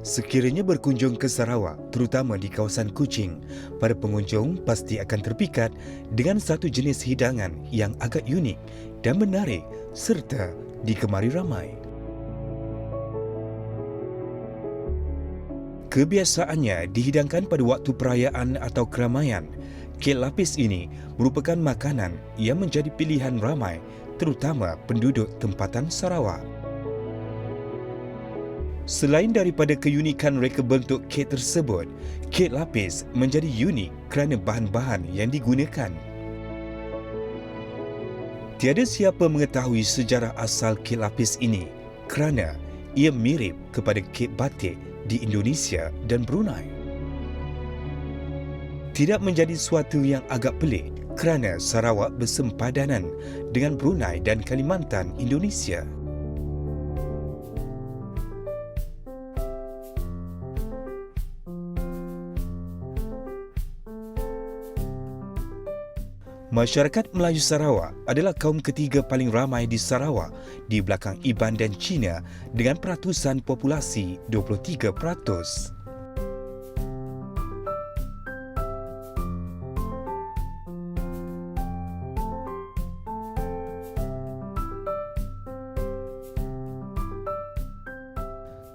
Sekiranya berkunjung ke Sarawak, terutama di kawasan Kuching, para pengunjung pasti akan terpikat dengan satu jenis hidangan yang agak unik dan menarik serta digemari ramai. Kebiasaannya dihidangkan pada waktu perayaan atau keramaian. Kek lapis ini merupakan makanan yang menjadi pilihan ramai, terutama penduduk tempatan Sarawak. Selain daripada keunikan reka bentuk kek tersebut, kek lapis menjadi unik kerana bahan-bahan yang digunakan. Tiada siapa mengetahui sejarah asal kek lapis ini kerana ia mirip kepada kek batik di Indonesia dan Brunei. Tidak menjadi suatu yang agak pelik kerana Sarawak bersempadanan dengan Brunei dan Kalimantan, Indonesia. Masyarakat Melayu Sarawak adalah kaum ketiga paling ramai di Sarawak di belakang Iban dan Cina dengan peratusan populasi 23%.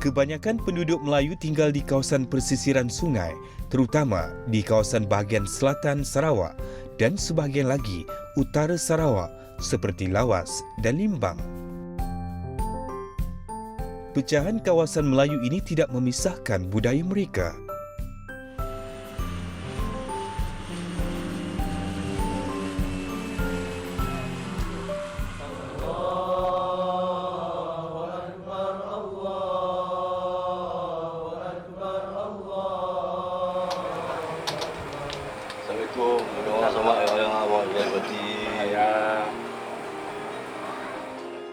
Kebanyakan penduduk Melayu tinggal di kawasan persisiran sungai, terutama di kawasan bahagian selatan Sarawak dan sebahagian lagi utara Sarawak seperti Lawas dan Limbang. Pecahan kawasan Melayu ini tidak memisahkan budaya mereka. Assalamualaikum. Doa sama yang awak berhati.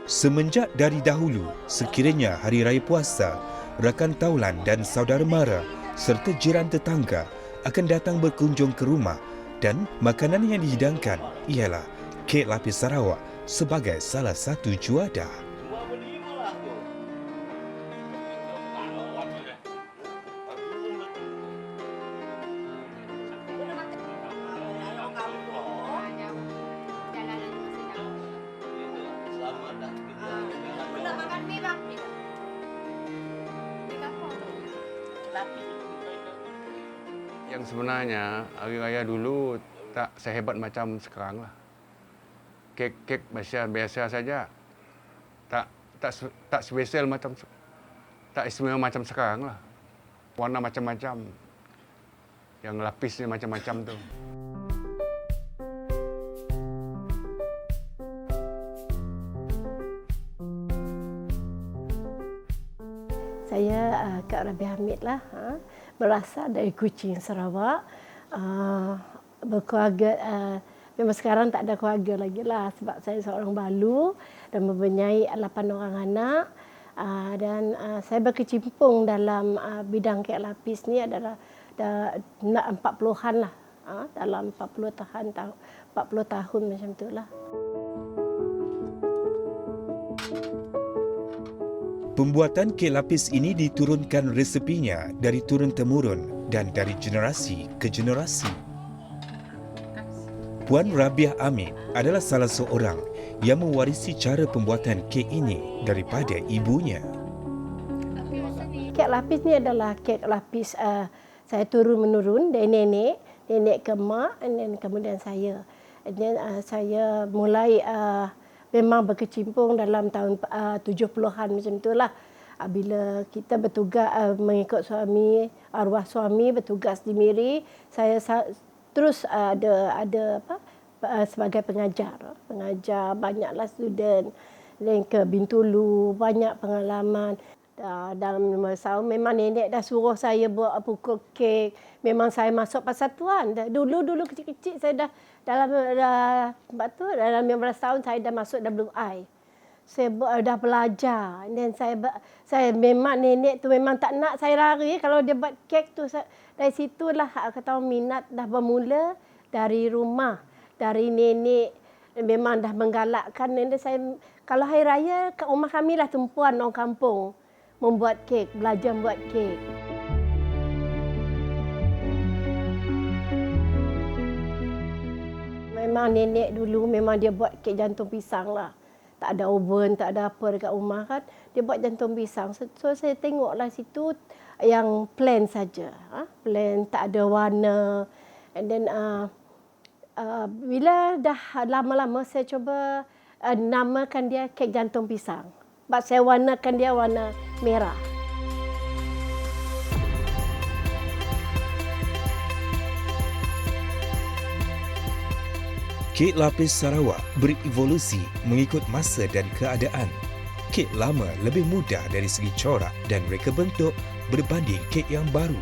Semenjak dari dahulu, sekiranya Hari Raya Puasa, rakan taulan dan saudara mara serta jiran tetangga akan datang berkunjung ke rumah dan makanan yang dihidangkan ialah kek lapis Sarawak sebagai salah satu juadah. Yang sebenarnya Hari Raya dulu tak sehebat macam sekarang lah. Kek biasa saja. Tak spesial macam, tak istimewa macam sekarang lah. Warna macam-macam. Yang lapisnya macam-macam tu. Saya Kak Rabi Hamid lah, berasal dari Kuching, Sarawak. Berkeluarga, memang sekarang tak ada keluarga lagi lah sebab saya seorang balu dan mempunyai 8 orang anak. Dan saya berkecimpung dalam bidang kek lapis ni adalah 40-an lah, dalam 40 tahun macam tu lah. Pembuatan kek lapis ini diturunkan resepinya dari turun-temurun dan dari generasi ke generasi. Puan Rabiah Amin adalah salah seorang yang mewarisi cara pembuatan kek ini daripada ibunya. Kek lapis ni adalah kek lapis saya turun-menurun dari nenek ke mak dan kemudian saya. Dan saya mulai memang berkecimpung dalam tahun 70-an macam itulah. Bila kita bertugas mengikut suami, arwah suami bertugas di Miri, saya terus ada sebagai pengajar banyaklah student. Dan ke Bintulu banyak pengalaman. Dalam 5 tahun memang nenek dah suruh saya buat pukul kek. Memang saya masuk persatuan. Dulu kecil-kecil saya dah dalam 15 tahun saya dah masuk WI. Saya dah belajar dan saya memang nenek tu memang tak nak saya lari kalau dia buat kek tu. Dari situlah kata minat dah bermula dari rumah, dari nenek memang dah menggalakkan. Dan saya kalau hari raya kat rumah kami lah tumpuan orang kampung. membuat kek, belajar membuat kek. Memang nenek dulu memang dia buat kek jantung pisang lah. Tak ada oven, tak ada apa dekat rumah kan. Dia buat jantung pisang. So saya tengoklah situ yang plain saja. Plain, tak ada warna. And then bila dah lama-lama saya cuba namakan dia kek jantung pisang. Sebab saya warnakan dia warna merah. Kek lapis Sarawak berevolusi mengikut masa dan keadaan. Kek lama lebih mudah dari segi corak dan reka bentuk berbanding kek yang baru.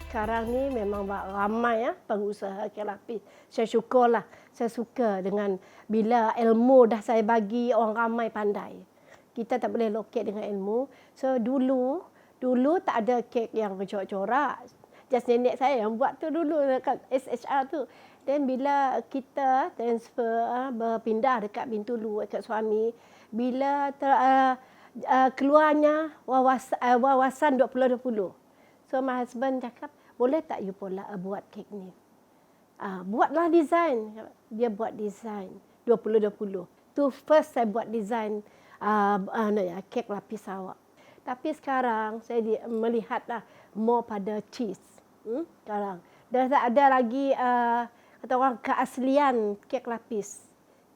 Sekarang ni memang ramai pengusaha kek lapis. Saya syukurlah, saya suka dengan bila ilmu dah saya bagi, orang ramai pandai. Kita tak boleh loket dengan ilmu. So dulu tak ada kek yang bercorak-corak. Just nenek saya yang buat tu dulu dekat SHR tu. Dan bila kita transfer berpindah dekat Bintulu dekat suami, bila keluarnya wawasan 2020. So my husband cakap, boleh tak you pula buat kek ni? Buatlah design. Dia buat design 2020. Tu first saya buat design kek lapis Sarawak. Tapi sekarang saya melihatlah more pada cheese. Sekarang dah tak ada lagi kata orang keaslian kek lapis.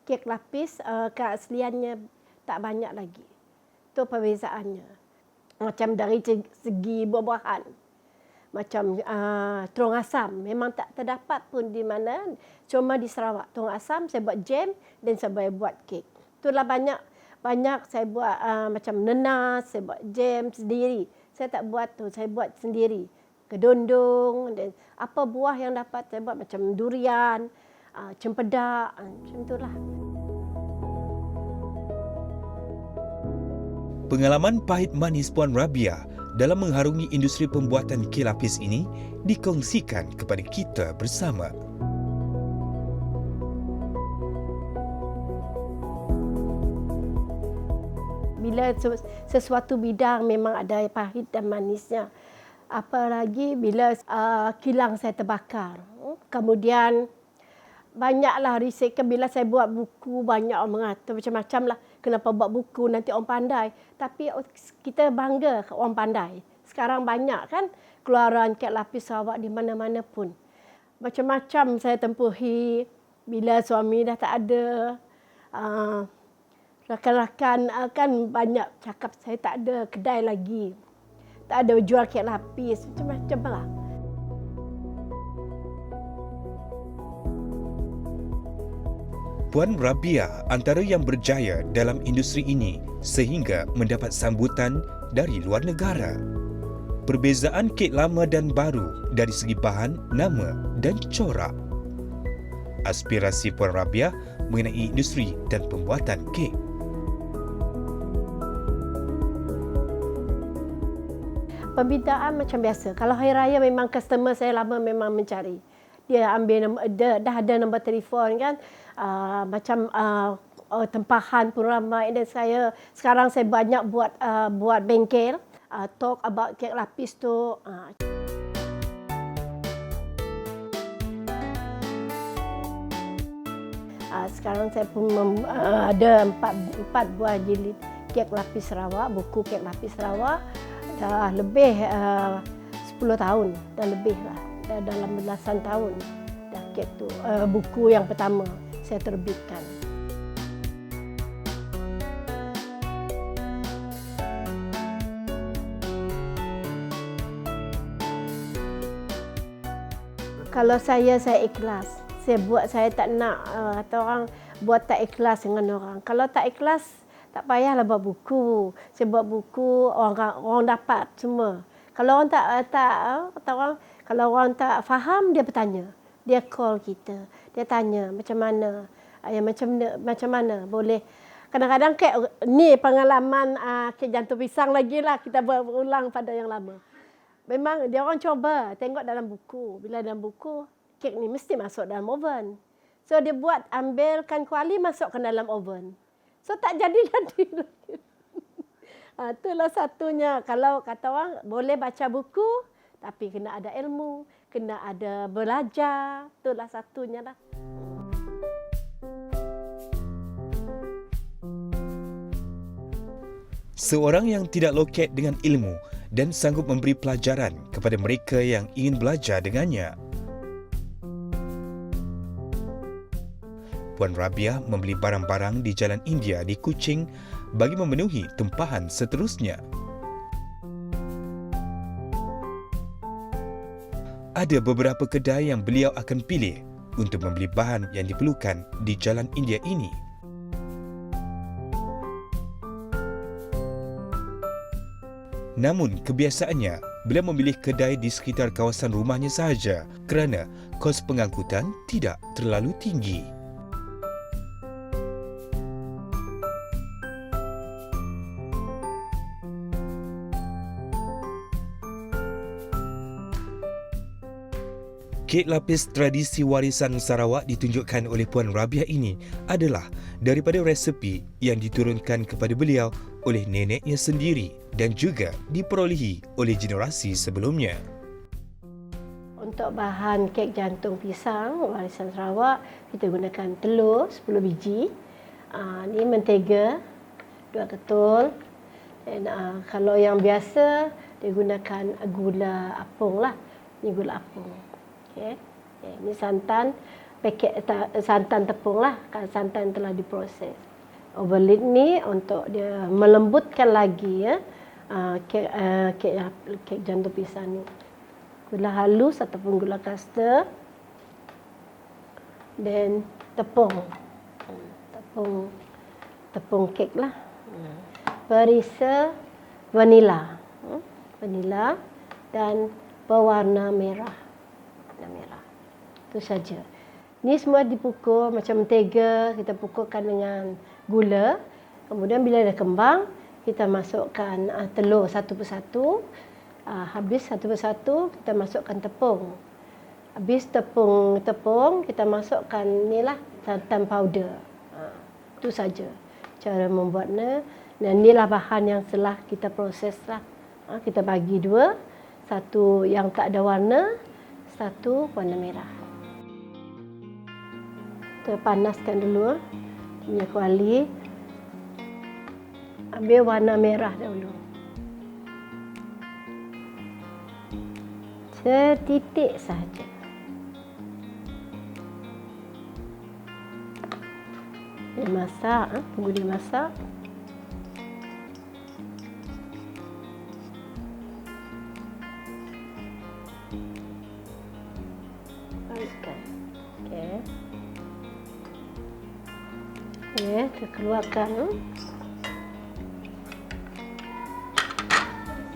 Kek lapis keasliannya tak banyak lagi. Itu perbezaannya. Macam dari segi buah-buahan. Macam terung asam memang tak terdapat pun di mana, cuma di Sarawak. Terung asam saya buat jam dan saya buat kek. Itulah banyak saya buat macam nenas, saya buat jam sendiri. Saya tak buat tu, saya buat sendiri. Kedondong dan apa buah yang dapat saya buat macam durian, cempedak, macam itulah. Pengalaman pahit manis Puan Rabia dalam mengharungi industri pembuatan kek lapis ini dikongsikan kepada kita bersama. Bila sesuatu bidang memang ada pahit dan manisnya. Apalagi bila kilang saya terbakar. Kemudian banyaklah risiko bila saya buat buku, banyak orang mengata macam-macam lah. Kenapa buat buku, nanti orang pandai. Tapi kita bangga orang pandai. Sekarang banyak kan keluaran kek lapis Sarawak di mana-mana pun. Macam-macam saya tempuhi bila suami dah tak ada. Rakan-rakan kan banyak cakap saya tak ada kedai lagi. Tak ada jual kek lapis. Macam-macam lah. Puan Rabia antara yang berjaya dalam industri ini sehingga mendapat sambutan dari luar negara. Perbezaan kek lama dan baru dari segi bahan, nama dan corak. Aspirasi Puan Rabia mengenai industri dan pembuatan kek. Pembinaan macam biasa. Kalau hari raya memang customer saya lama memang mencari. Dia ambil dah ada nombor telefon kan. Macam tempahan pun ramai. Dan sekarang saya banyak buat bengkel. Talk about kek lapis tu. Sekarang saya pun ada 4 buah jilid kek lapis Sarawak, buku kek lapis Sarawak. Dah lebih 10 tahun, dah lebih lah. Dah dalam belasan tahun dah kek tu. Buku yang pertama saya terbitkan. Kalau saya ikhlas. Saya tak nak kata orang buat tak ikhlas dengan orang. Kalau tak ikhlas, tak payahlah buat buku. Saya buat buku, orang dapat semua. Kalau orang kalau orang tak faham, dia bertanya. Dia call kita. Dia tanya macam mana. Macam mana boleh. Kadang-kadang ni pengalaman kek jantung pisang lagi lah. Kita berulang pada yang lama. Memang dia orang cuba tengok dalam buku. Bila dalam buku, kek ni mesti masuk dalam oven. So dia buat ambilkan kuali masuk ke dalam oven. So tak jadi-jadi lagi. Itulah satunya. Kalau kata orang boleh baca buku tapi kena ada ilmu, kena ada belajar. Itulah satunya lah. Seorang yang tidak loket dengan ilmu dan sanggup memberi pelajaran kepada mereka yang ingin belajar dengannya. Puan Rabiah membeli barang-barang di Jalan India di Kuching bagi memenuhi tempahan seterusnya. Ada beberapa kedai yang beliau akan pilih untuk membeli bahan yang diperlukan di Jalan India ini. Namun kebiasaannya, beliau memilih kedai di sekitar kawasan rumahnya sahaja kerana kos pengangkutan tidak terlalu tinggi. Kek lapis tradisi warisan Sarawak ditunjukkan oleh Puan Rabiah ini adalah daripada resepi yang diturunkan kepada beliau oleh neneknya sendiri dan juga diperolehi oleh generasi sebelumnya. Untuk bahan kek jantung pisang warisan Sarawak, kita gunakan telur 10 biji. Ini mentega 2 ketul. Dan kalau yang biasa, dia gunakan gula apung lah. Ini gula apung. Okay. Ini santan, paket santan tepung lah. Santan telah diproses. Overload ni untuk dia melembutkan lagi ya. Kek jantung pisang ni. Gula halus ataupun gula kasta. Dan tepung. Tepung kek lah. Perisa vanila. Vanila dan pewarna merah. Itu saja. Ni semua dipukul macam mentega, kita pukulkan dengan gula. Kemudian bila dah kembang, kita masukkan telur satu persatu. Habis satu persatu, kita masukkan tepung. Habis tepung, kita masukkan inilah santan powder. Itu saja cara membuatnya. Dan inilah bahan yang telah kita proses lah. Kita bagi dua. Satu yang tak ada warna, satu warna merah. Kita panaskan dulu minyak kuali. Ambil warna merah dahulu. Setitik sahaja. Dia masak, tunggu dia masak. Baikkan. Okey. Okey, kita keluarkan.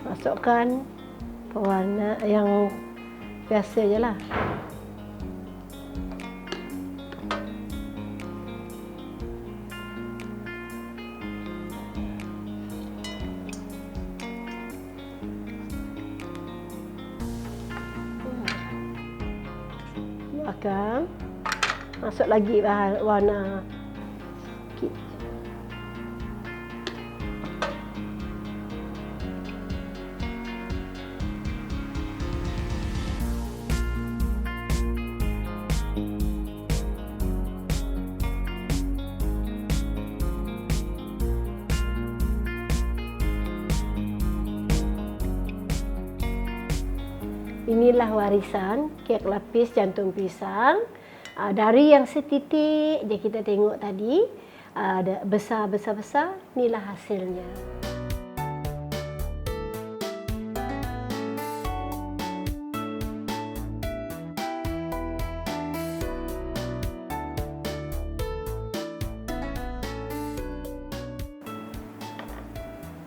Masukkan pewarna yang biasa je lah. Keluarkan. Masuk lagi bahan warna sikit. Inilah warisan kek lapis jantung pisang. Dari yang setitik je kita tengok tadi, besar-besar, inilah hasilnya.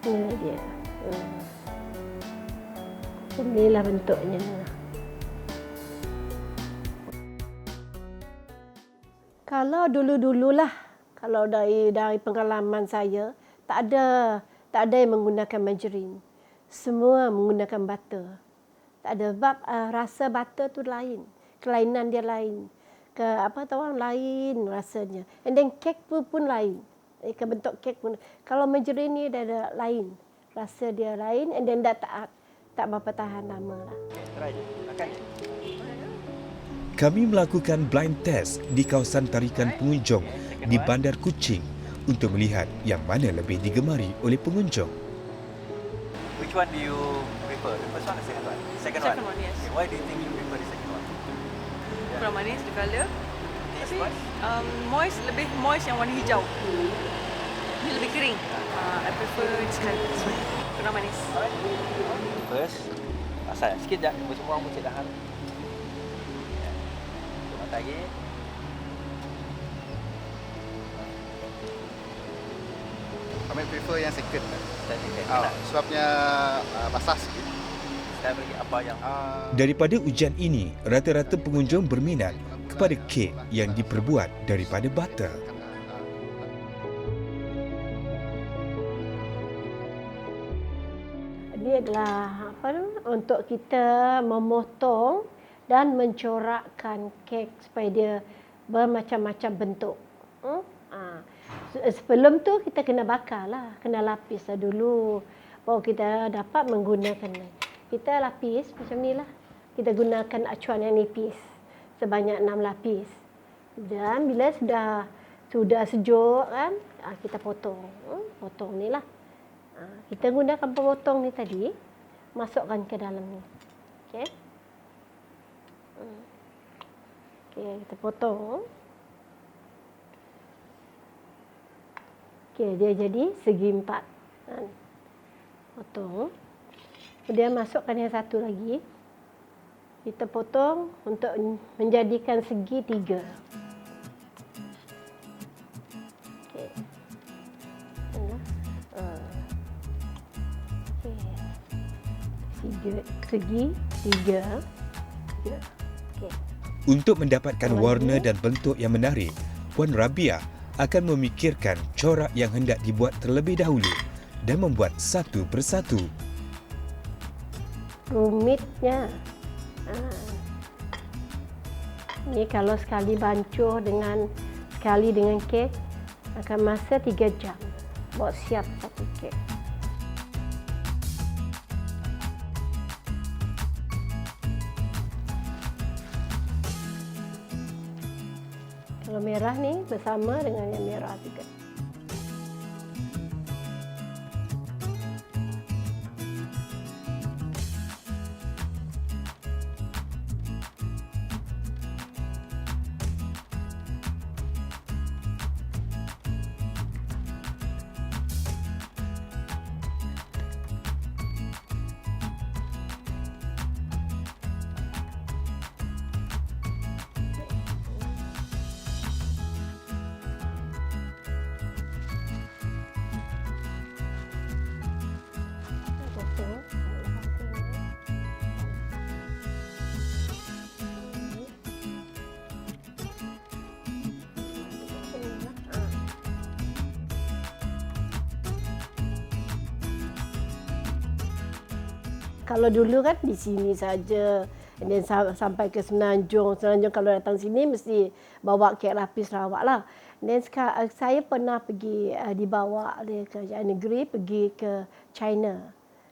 Ini dia. Inilah bentuknya. Kalau dulu-dululah, kalau dari pengalaman saya, tak ada yang menggunakan margarin. Semua menggunakan butter. Tak ada sebab rasa butter tu lain. kelainan dia lain. Lain rasanya. And then kek pun lain. Ke bentuk kek pun. Kalau margarine ni dia ada lain. Rasa dia lain and then dah tak berapa tahan lama lah. Try je. Makan je. Kami melakukan blind test di kawasan tarikan pengunjung di Bandar Kuching untuk melihat yang mana lebih digemari oleh pengunjung. Which one do you prefer? The first one or the second one? Second Second one, yes. Okay, why do you think you prefer the second one? Kurang manis the colour. Taste Tapi wise? lebih moist yang warna hijau. Dia lebih kering. I prefer this one. Kurang manis. First, asal sikit je. Semua orang cik tahan. Cuma lagi. Kami prefer yang second. Dan sikit. Sebabnya basah sikit. Saya bagi apa yang Daripada ujian ini, rata-rata pengunjung berminat kepada kek yang diperbuat daripada butter. Dia adalah untuk kita memotong dan mencorakkan kek supaya dia bermacam-macam bentuk. Sebelum tu kita kena bakar lah, kena lapis lah dulu. Baru kita dapat menggunakan. Kita lapis macam ni lah. Kita gunakan acuan yang nipis sebanyak 6 lapis. Dan bila sudah sejuk kan, kita potong. Potong ni lah. Kita gunakan pemotong ni tadi, masukkan ke dalam ni. Okey. Okey, kita potong. Okey, dia jadi segi 4. Potong. Kemudian masukkan yang satu lagi. Kita potong untuk menjadikan segi 3. Okey. Segi 3. Okey. Untuk mendapatkan warna dan bentuk yang menarik, Puan Rabiah akan memikirkan corak yang hendak dibuat terlebih dahulu dan membuat satu persatu. Rumitnya. Ini kalau sekali bancuh sekali dengan kek akan masa 3 jam buat siap satu kek. Kalau merah ni bersama dengan yang merah juga. Kalau dulu kan di sini saja, dan sampai ke Semenanjung. Semenanjung kalau datang sini mesti bawa kek lapis Sarawak lah. Dan saya pernah pergi dibawa ke negeri, pergi ke China.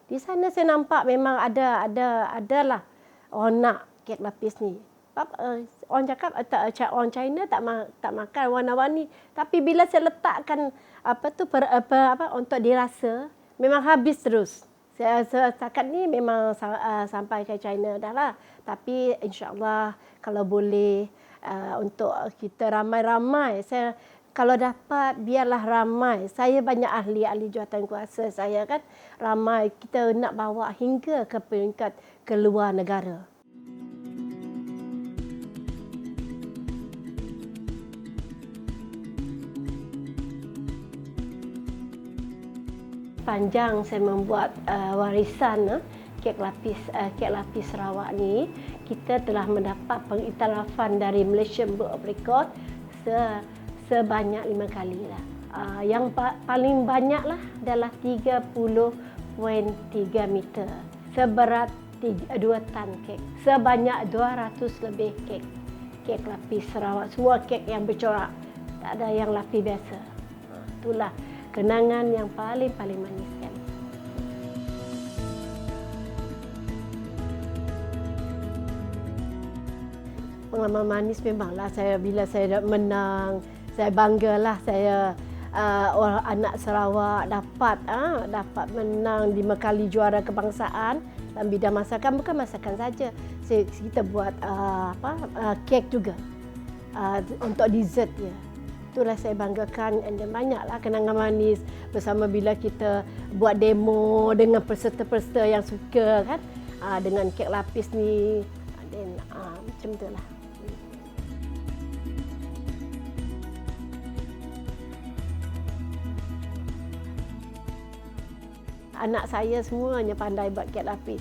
Di sana saya nampak memang adalah orang nak kek lapis ni. Orang cakap orang China tak makan warna-warni. Tapi bila saya letakkan untuk dirasa, memang habis terus. Setakat ni memang sampai ke China dah lah. Tapi insya-Allah kalau boleh untuk kita ramai-ramai. Kalau dapat biarlah ramai. Saya banyak ahli jawatan kuasa saya kan. Ramai kita nak bawa hingga ke peringkat keluar negara. Panjang saya membuat warisan kek lapis Sarawak ni, kita telah mendapat pengiktirafan dari Malaysian Book of Record sebanyak 5 kali lah. Yang paling banyak lah adalah 30.3 meter, seberat 2 tan kek. Sebanyak 200 lebih kek. Kek lapis Sarawak. Semua kek yang bercorak. Tak ada yang lapis biasa. Itulah kenangan yang paling manis kan. Pengalaman manis memanglah bila saya menang, saya banggalah saya orang anak Sarawak dapat menang 5 kali juara kebangsaan dalam bidang masakan. Bukan masakan saja, kita buat kek juga untuk dessert ya. Itulah saya banggakan, dan banyaklah kenangan manis bersama bila kita buat demo dengan peserta-peserta yang suka kan dengan kek lapis ni, dan macam itulah. Anak saya semuanya pandai buat kek lapis.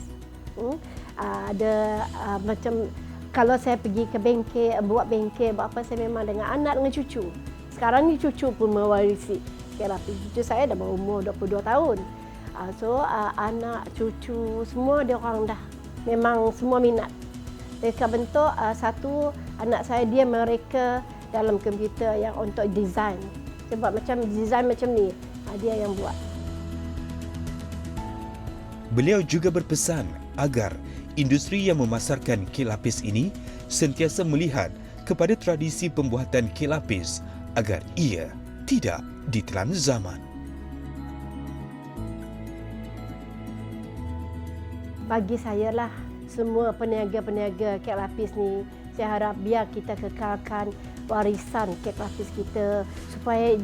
Ada macam kalau saya pergi ke bengkel, buat apa, saya memang dengan anak dengan cucu. Sekarang ni cucu pun mewarisi kek lapis. Cucu saya dah berumur 22 tahun. Anak, cucu, semua dia orang dah memang semua minat. Mereka bentuk satu anak saya mereka dalam komputer yang untuk design. Dia buat macam design macam ni. Dia yang buat. Beliau juga berpesan agar industri yang memasarkan kek lapis ini sentiasa melihat kepada tradisi pembuatan kek lapis agar ia tidak ditelan zaman. Bagi saya lah, semua peniaga-peniaga kek lapis ni, saya harap biar kita kekalkan warisan kek lapis kita supaya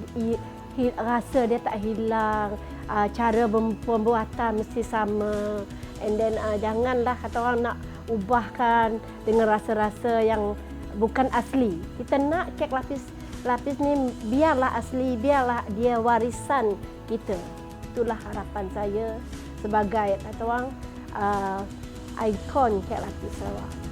rasa dia tak hilang. Cara pembuatan mesti sama, and then janganlah kata orang nak ubahkan dengan rasa-rasa yang bukan asli. Kita nak kek lapis ni biarlah asli, biarlah dia warisan kita. Itulah harapan saya sebagai kata orang ikon kek lapis Sarawak.